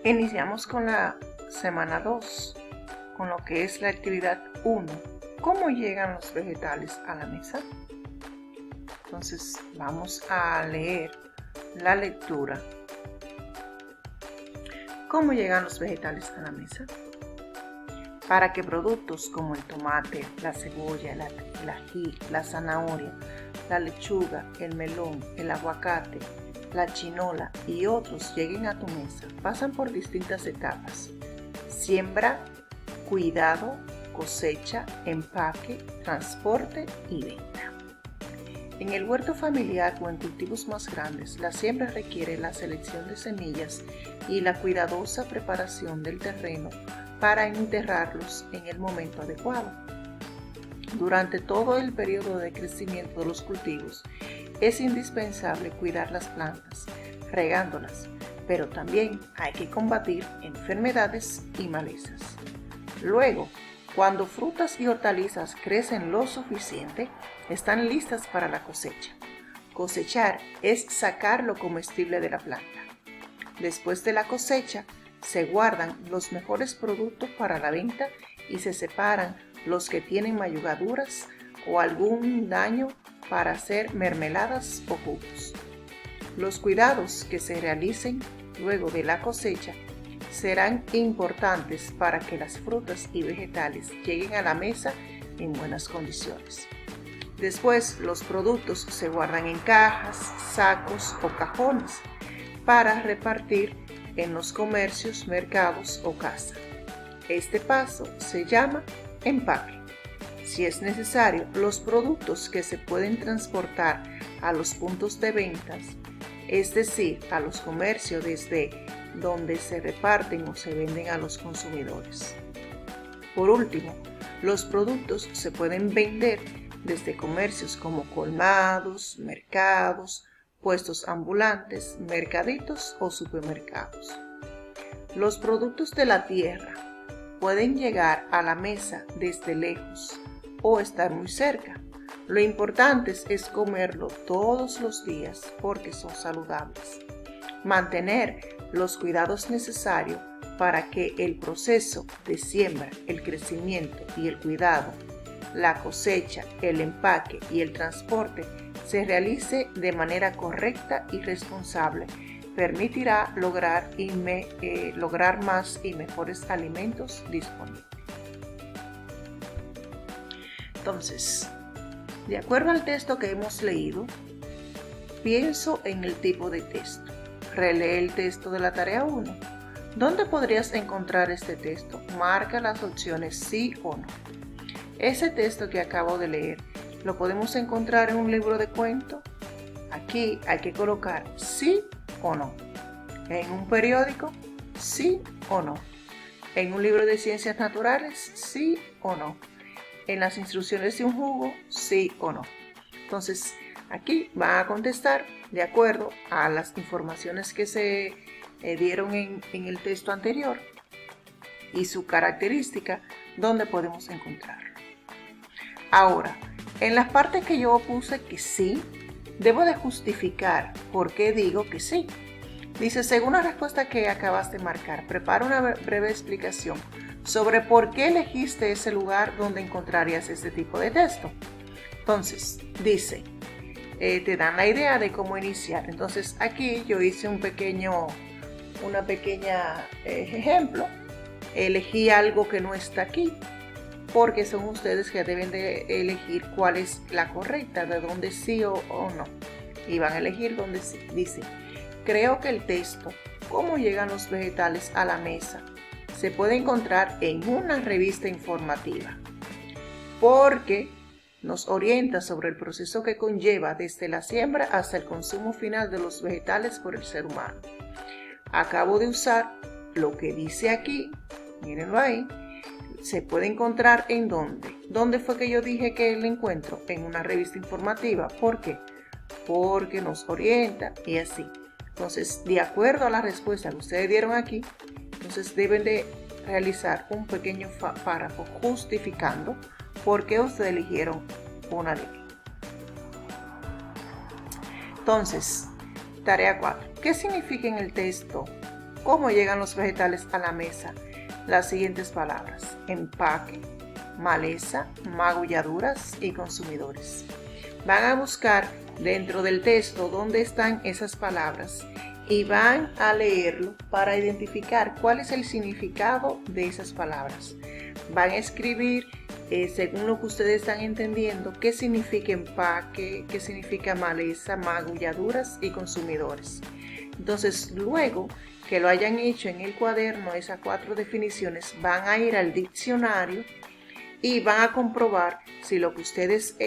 Iniciamos con la semana 2, con lo que es la actividad 1. ¿Cómo llegan los vegetales a la mesa? Entonces vamos a leer la lectura. ¿Cómo llegan los vegetales a la mesa? Para que productos como el tomate, la cebolla, el ají, la zanahoria, la lechuga, el melón, el aguacate, la chinola y otros lleguen a tu mesa, pasan por distintas etapas: siembra, cuidado, cosecha, empaque, transporte y venta. En el huerto familiar o en cultivos más grandes, la siembra requiere la selección de semillas y la cuidadosa preparación del terreno para enterrarlos en el momento adecuado. Durante todo el periodo de crecimiento de los cultivos, es indispensable cuidar las plantas, regándolas, pero también hay que combatir enfermedades y malezas. Luego, cuando frutas y hortalizas crecen lo suficiente, están listas para la cosecha. Cosechar es sacar lo comestible de la planta. Después de la cosecha, se guardan los mejores productos para la venta y se separan los que tienen mayugaduras o algún daño para hacer mermeladas o jugos. Los cuidados que se realicen luego de la cosecha serán importantes para que las frutas y vegetales lleguen a la mesa en buenas condiciones. Después, los productos se guardan en cajas, sacos o cajones para repartir en los comercios, mercados o casa. Este paso se llama empaque. Si es necesario, los productos que se pueden transportar a los puntos de ventas, es decir, a los comercios desde donde se reparten o se venden a los consumidores. Por último, los productos se pueden vender desde comercios como colmados, mercados, puestos ambulantes, mercaditos o supermercados. Los productos de la tierra pueden llegar a la mesa desde lejos o estar muy cerca. Lo importante es comerlo todos los días porque son saludables. Mantener los cuidados necesarios para que el proceso de siembra, el crecimiento y el cuidado, la cosecha, el empaque y el transporte se realice de manera correcta y responsable, permitirá lograr más y mejores alimentos disponibles. Entonces, de acuerdo al texto que hemos leído, pienso en el tipo de texto. Relee el texto de la tarea 1. ¿Dónde podrías encontrar este texto? Marca las opciones sí o no. Ese texto que acabo de leer, ¿lo podemos encontrar en un libro de cuento? Aquí hay que colocar sí o no. ¿En un periódico? Sí o no. ¿En un libro de ciencias naturales? Sí o no. ¿En las instrucciones de un jugo? Sí o no. Entonces, aquí van a contestar de acuerdo a las informaciones que se dieron en el texto anterior y su característica, donde podemos encontrarlo. Ahora, en las partes que yo puse que sí, debo de justificar por qué digo que sí. Dice, según la respuesta que acabas de marcar, prepara una breve explicación sobre por qué elegiste ese lugar donde encontrarías este tipo de texto. Entonces, dice, te dan la idea de cómo iniciar. Entonces, aquí yo hice una pequeña ejemplo. Elegí algo que no está aquí, porque son ustedes que deben de elegir cuál es la correcta, de dónde sí o no. Y van a elegir donde sí. Dice, creo que el texto, ¿cómo llegan los vegetales a la mesa?, se puede encontrar en una revista informativa, porque nos orienta sobre el proceso que conlleva desde la siembra hasta el consumo final de los vegetales por el ser humano. Acabo de usar lo que dice aquí, mírenlo ahí. Se puede encontrar en ¿dónde? ¿Dónde fue que yo dije que lo encuentro? En una revista informativa. ¿Por qué? Porque nos orienta y así. Entonces, de acuerdo a la respuesta que ustedes dieron aquí, entonces deben de realizar un pequeño párrafo justificando por qué ustedes eligieron una de ellas. Entonces, tarea 4. ¿Qué significa en el texto cómo llegan los vegetales a la mesa las siguientes palabras: empaque, maleza, magulladuras y consumidores. Van a buscar dentro del texto dónde están esas palabras y van a leerlo para identificar cuál es el significado de esas palabras. Van a escribir según lo que ustedes están entendiendo qué significa empaque, qué significa maleza, magulladuras y consumidores. Entonces, luego que lo hayan hecho en el cuaderno, esas 4 definiciones, van a ir al diccionario y van a comprobar si lo que ustedes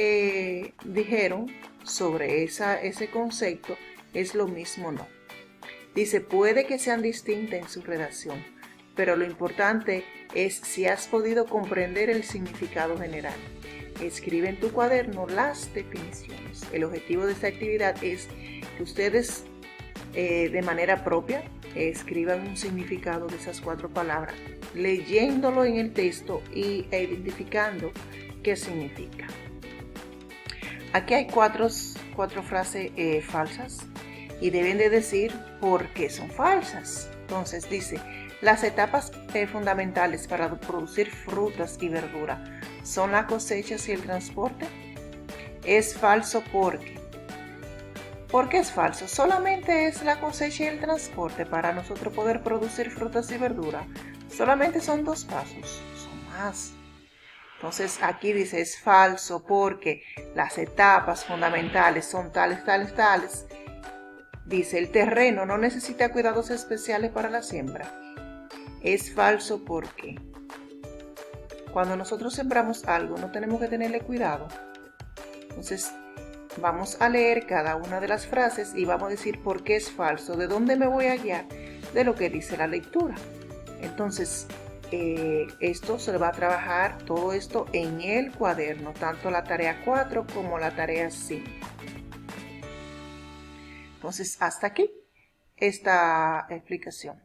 dijeron sobre ese concepto es lo mismo o no. Dice, puede que sean distintas en su redacción, pero lo importante es si has podido comprender el significado general. Escribe en tu cuaderno las definiciones. El objetivo de esta actividad es que ustedes de manera propia escriban un significado de esas 4 palabras, leyéndolo en el texto e identificando qué significa. Aquí hay cuatro frases falsas y deben de decir por qué son falsas. Entonces dice, las etapas fundamentales para producir frutas y verduras son la cosecha y el transporte. Es falso porque. ¿Por qué es falso? Solamente es la cosecha y el transporte para nosotros poder producir frutas y verduras. Solamente son 2 pasos, son más. Entonces aquí dice es falso porque las etapas fundamentales son tales. Dice el terreno no necesita cuidados especiales para la siembra. Es falso porque cuando nosotros sembramos algo no tenemos que tenerle cuidado. Entonces vamos a leer cada una de las frases y vamos a decir por qué es falso, de dónde me voy a guiar, de lo que dice la lectura. Entonces, esto se va a trabajar todo esto en el cuaderno, tanto la tarea 4 como la tarea 5. Entonces, hasta aquí esta explicación.